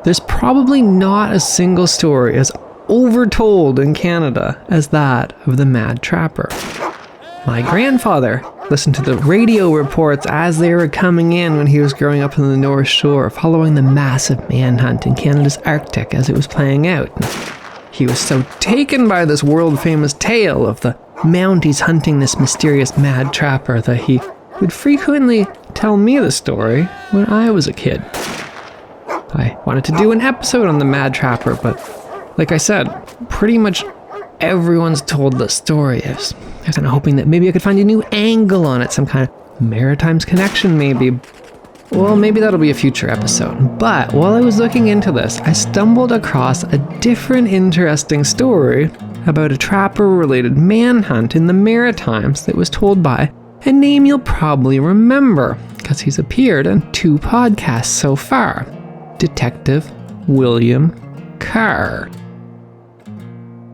there's probably not a single story as overtold in Canada as that of the Mad Trapper. My grandfather listened to the radio reports as they were coming in when he was growing up in the North Shore, following the massive manhunt in Canada's Arctic as it was playing out. He was so taken by this world-famous tale of the Mounties hunting this mysterious Mad Trapper that he would frequently tell me the story when I was a kid. I wanted to do an episode on the Mad Trapper, but like I said, pretty much everyone's told the story. I was kind of hoping that maybe I could find a new angle on it, some kind of Maritimes connection maybe. Well, maybe that'll be a future episode. But while I was looking into this, I stumbled across a different interesting story about a trapper-related manhunt in the Maritimes that was told by a name you'll probably remember, because he's appeared on 2 podcasts so far. Detective William Carr.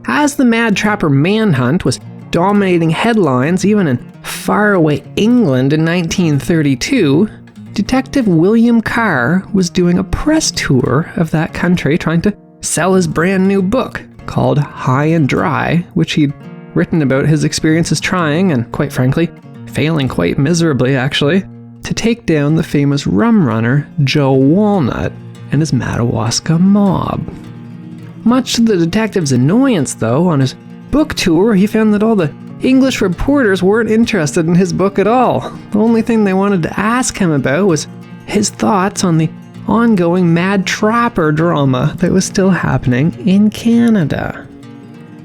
As the Mad Trapper manhunt was dominating headlines even in faraway England in 1932, Detective William Carr was doing a press tour of that country trying to sell his brand new book called High and Dry, which he'd written about his experiences trying, and quite frankly, failing quite miserably actually, to take down the famous rum runner Joe Walnut and his Madawaska mob. Much to the detective's annoyance, though, on his book tour, he found that all the English reporters weren't interested in his book at all. The only thing they wanted to ask him about was his thoughts on the ongoing Mad Trapper drama that was still happening in Canada.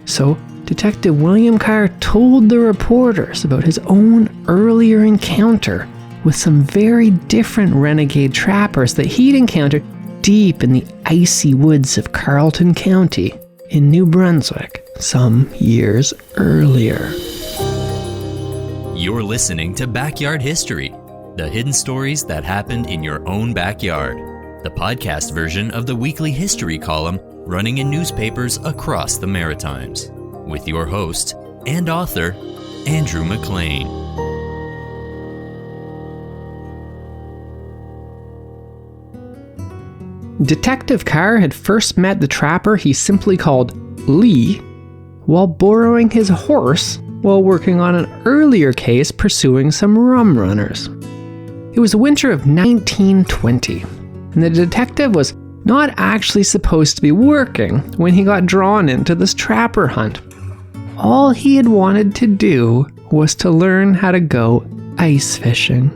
So, Detective William Carr told the reporters about his own earlier encounter with some very different renegade trappers that he'd encountered deep in the icy woods of Carleton County in New Brunswick some years earlier. You're listening to Backyard History, the hidden stories that happened in your own backyard, the podcast version of the weekly history column running in newspapers across the Maritimes, with your host and author, Andrew McLean. Detective Carr had first met the trapper he simply called Lee while borrowing his horse while working on an earlier case pursuing some rum runners. It was the winter of 1920, and the detective was not actually supposed to be working when he got drawn into this trapper hunt. All he had wanted to do was to learn how to go ice fishing.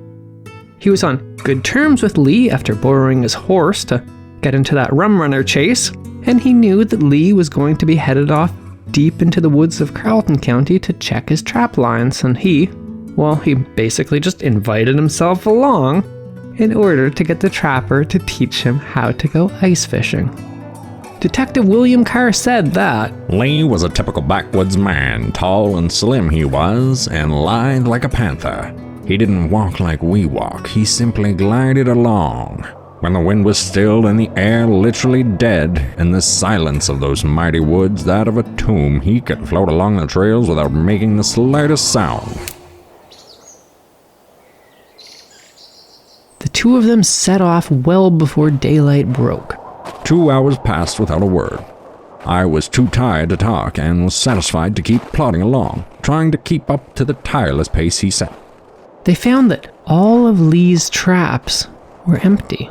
He was on good terms with Lee after borrowing his horse to get into that rum runner chase, and he knew that Lee was going to be headed off deep into the woods of Carleton County to check his trap lines, and he basically just invited himself along in order to get the trapper to teach him how to go ice fishing. Detective William Carr said that Lee was a typical backwoods man, tall and slim he was, and lithe like a panther. He didn't walk like we walk, he simply glided along. When the wind was still and the air literally dead, in the silence of those mighty woods, that of a tomb, he could float along the trails without making the slightest sound. the two of them set off well before daylight broke. 2 hours passed without a word. I was too tired to talk and was satisfied to keep plodding along, trying to keep up to the tireless pace he set. They found that all of Lee's traps were empty.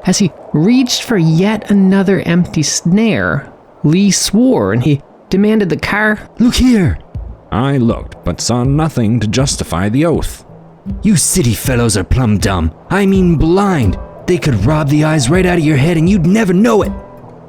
As he reached for yet another empty snare, Lee swore and he demanded the car, "Look here!" I looked, but saw nothing to justify the oath. You city fellows are plumb dumb. I mean blind. They could rob the eyes right out of your head and you'd never know it.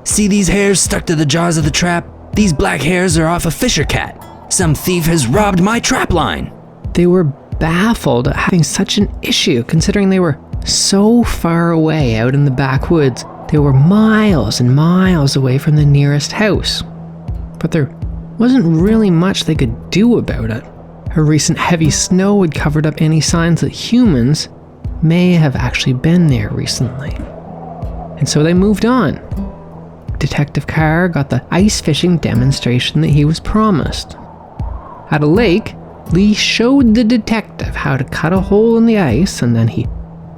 See these hairs stuck to the jaws of the trap? These black hairs are off a fisher cat. Some thief has robbed my trap line. They were baffled at having such an issue, considering they were so far away out in the backwoods. They were miles and miles away from the nearest house. But there wasn't really much they could do about it. A recent heavy snow had covered up any signs that humans may have actually been there recently. And so they moved on. Detective Carr got the ice fishing demonstration that he was promised. At a lake, Lee showed the detective how to cut a hole in the ice, and then he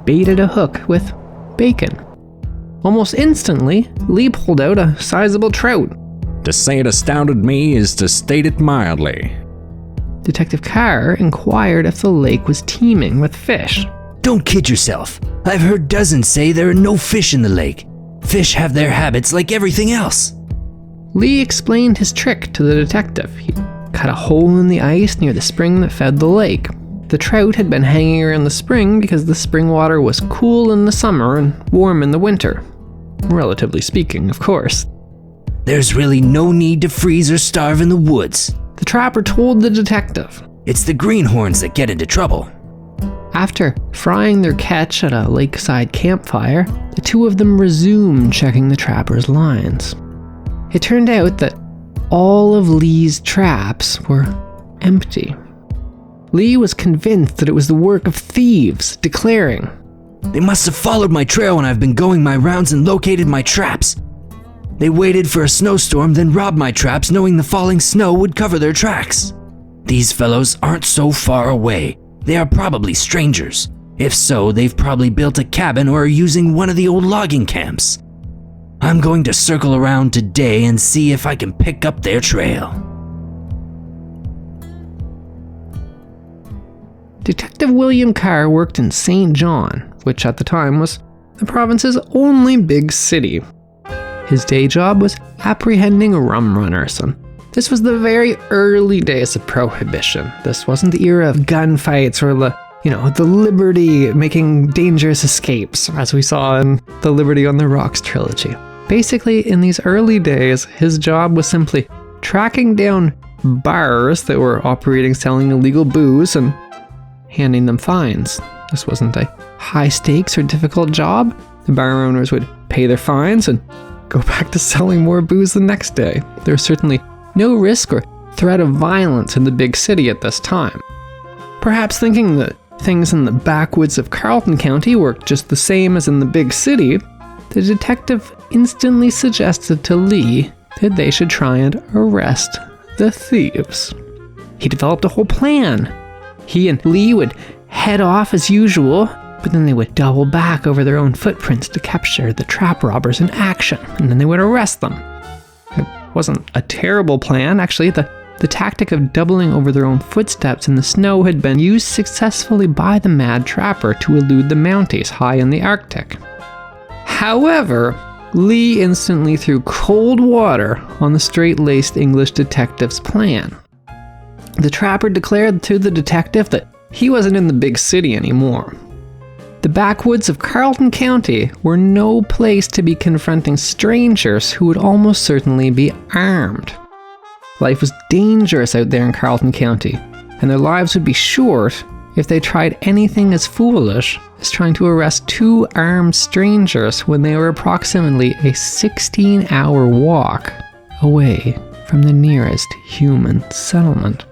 baited a hook with bacon. Almost instantly, Lee pulled out a sizable trout. To say it astounded me is to state it mildly. Detective Carr inquired if the lake was teeming with fish. Don't kid yourself. I've heard dozens say there are no fish in the lake. Fish have their habits like everything else. Lee explained his trick to the detective. He cut a hole in the ice near the spring that fed the lake. The trout had been hanging around the spring because the spring water was cool in the summer and warm in the winter. Relatively speaking, of course. There's really no need to freeze or starve in the woods. The trapper told the detective. It's the greenhorns that get into trouble. After frying their catch at a lakeside campfire, the two of them resumed checking the trapper's lines. It turned out that all of Lee's traps were empty. Lee was convinced that it was the work of thieves, declaring, They must have followed my trail when I've been going my rounds and located my traps. They waited for a snowstorm, then robbed my traps, knowing the falling snow would cover their tracks. These fellows aren't so far away. They are probably strangers. If so, they've probably built a cabin or are using one of the old logging camps. I'm going to circle around today and see if I can pick up their trail. Detective William Carr worked in St. John, which at the time was the province's only big city. His day job was apprehending rum runners, and this was the very early days of Prohibition. This wasn't the era of gunfights or the Liberty making dangerous escapes, as we saw in the Liberty on the Rocks trilogy. Basically, in these early days, his job was simply tracking down bars that were operating selling illegal booze and handing them fines. This wasn't a high stakes or difficult job. The bar owners would pay their fines and go back to selling more booze the next day. There was certainly no risk or threat of violence in the big city at this time. Perhaps thinking that things in the backwoods of Carleton County worked just the same as in the big city, the detective instantly suggested to Lee that they should try and arrest the thieves. He developed a whole plan. He and Lee would head off as usual, but then they would double back over their own footprints to capture the trap robbers in action, and then they would arrest them. It wasn't a terrible plan, actually. The tactic of doubling over their own footsteps in the snow had been used successfully by the mad trapper to elude the Mounties high in the Arctic. However, Lee instantly threw cold water on the straight-laced English detective's plan. The trapper declared to the detective that he wasn't in the big city anymore. The backwoods of Carleton County were no place to be confronting strangers who would almost certainly be armed. Life was dangerous out there in Carleton County, and their lives would be short if they tried anything as foolish as trying to arrest two armed strangers when they were approximately a 16-hour walk away from the nearest human settlement.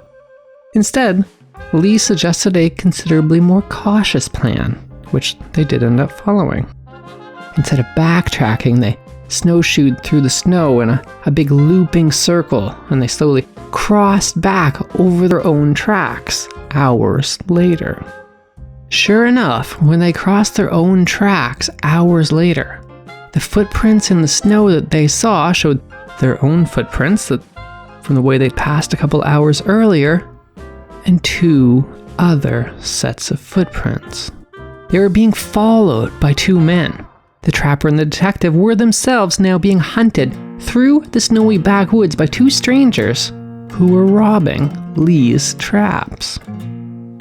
Instead, Lee suggested a considerably more cautious plan, which they did end up following. Instead of backtracking, they snowshoed through the snow in a big looping circle, and they slowly crossed back over their own tracks hours later. Sure enough, when they crossed their own tracks hours later, the footprints in the snow that they saw showed their own footprints that from the way they'd passed a couple hours earlier, and two other sets of footprints. They were being followed by two men. The trapper and the detective were themselves now being hunted through the snowy backwoods by two strangers who were robbing Lee's traps.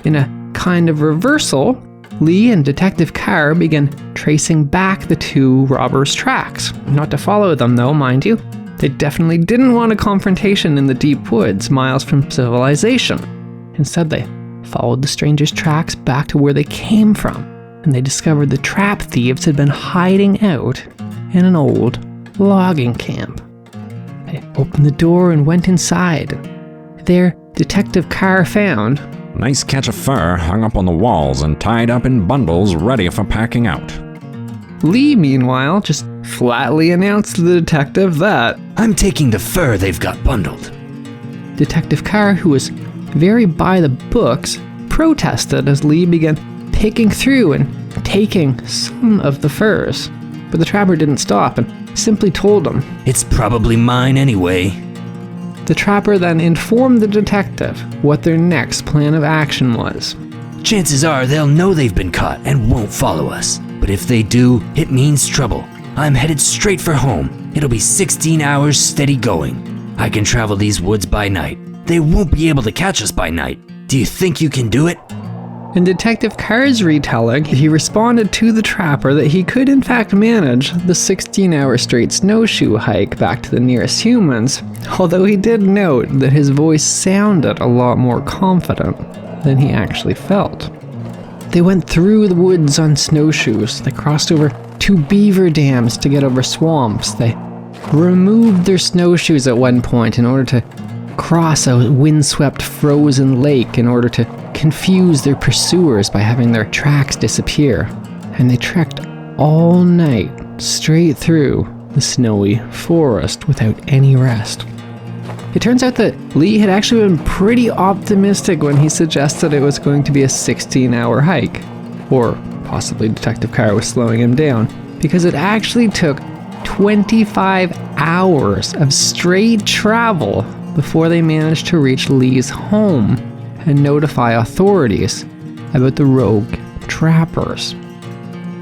In a kind of reversal, Lee and Detective Carr began tracing back the two robbers' tracks. Not to follow them though, mind you. They definitely didn't want a confrontation in the deep woods, miles from civilization. Instead, they followed the strangers' tracks back to where they came from, and they discovered the trap thieves had been hiding out in an old logging camp. They opened the door and went inside. There, Detective Carr found Nice catch of fur hung up on the walls and tied up in bundles ready for packing out. Lee, meanwhile, just flatly announced to the detective that I'm taking the fur they've got bundled. Detective Carr, who was very by the books, protested as Lee began picking through and taking some of the furs. but the trapper didn't stop and simply told him. It's probably mine anyway. The trapper then informed the detective what their next plan of action was. Chances are they'll know they've been caught and won't follow us. But if they do, it means trouble. I'm headed straight for home. It'll be 16 hours steady going. I can travel these woods by night. They won't be able to catch us by night. Do you think you can do it? In Detective Carr's retelling, he responded to the trapper that he could in fact manage the 16-hour straight snowshoe hike back to the nearest humans, although he did note that his voice sounded a lot more confident than he actually felt. They went through the woods on snowshoes. They crossed over 2 beaver dams to get over swamps. They removed their snowshoes at one point in order to cross a windswept frozen lake in order to confuse their pursuers by having their tracks disappear. And they trekked all night straight through the snowy forest without any rest. It turns out that Lee had actually been pretty optimistic when he suggested it was going to be a 16-hour hike. Or possibly Detective Carr was slowing him down, because it actually took 25 hours of straight travel before they managed to reach Lee's home and notify authorities about the rogue trappers.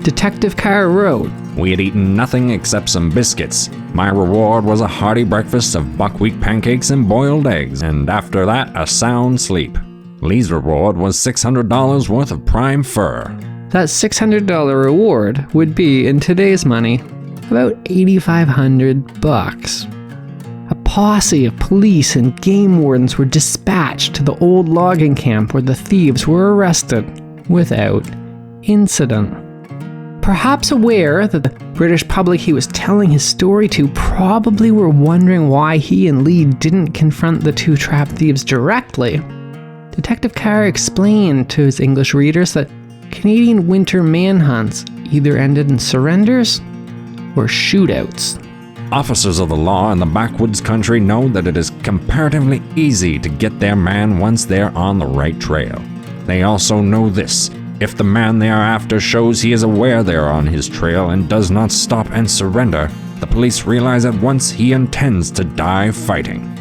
Detective Carr wrote, We had eaten nothing except some biscuits. My reward was a hearty breakfast of buckwheat pancakes and boiled eggs, and after that, a sound sleep. Lee's reward was $600 worth of prime fur. That $600 reward would be, in today's money, about $8,500. A posse of police and game wardens were dispatched to the old logging camp where the thieves were arrested without incident. Perhaps aware that the British public he was telling his story to probably were wondering why he and Lee didn't confront the 2 trap thieves directly, Detective Carr explained to his English readers that Canadian winter manhunts either ended in surrenders or shootouts. Officers of the law in the backwoods country know that it is comparatively easy to get their man once they're on the right trail. They also know this: if the man they are after shows he is aware they are on his trail and does not stop and surrender, the police realize at once he intends to die fighting.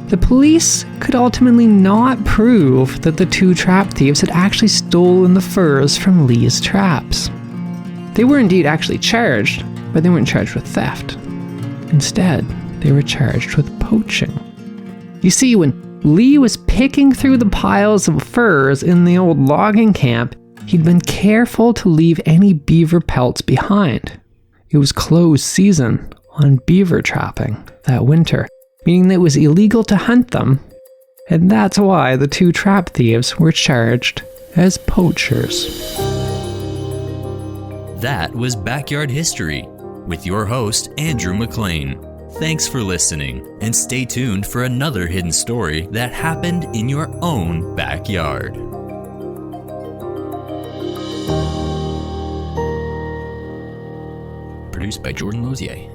The police could ultimately not prove that the 2 trap thieves had actually stolen the furs from Lee's traps. They were indeed actually charged, but they weren't charged with theft. Instead, they were charged with poaching. You see, when Lee was picking through the piles of furs in the old logging camp, he'd been careful to leave any beaver pelts behind. It was closed season on beaver trapping that winter, meaning that it was illegal to hunt them, and that's why the 2 trap thieves were charged as poachers. That was Backyard History with your host, Andrew McLean. Thanks for listening, and stay tuned for another hidden story that happened in your own backyard. Produced by Jordan Lozier.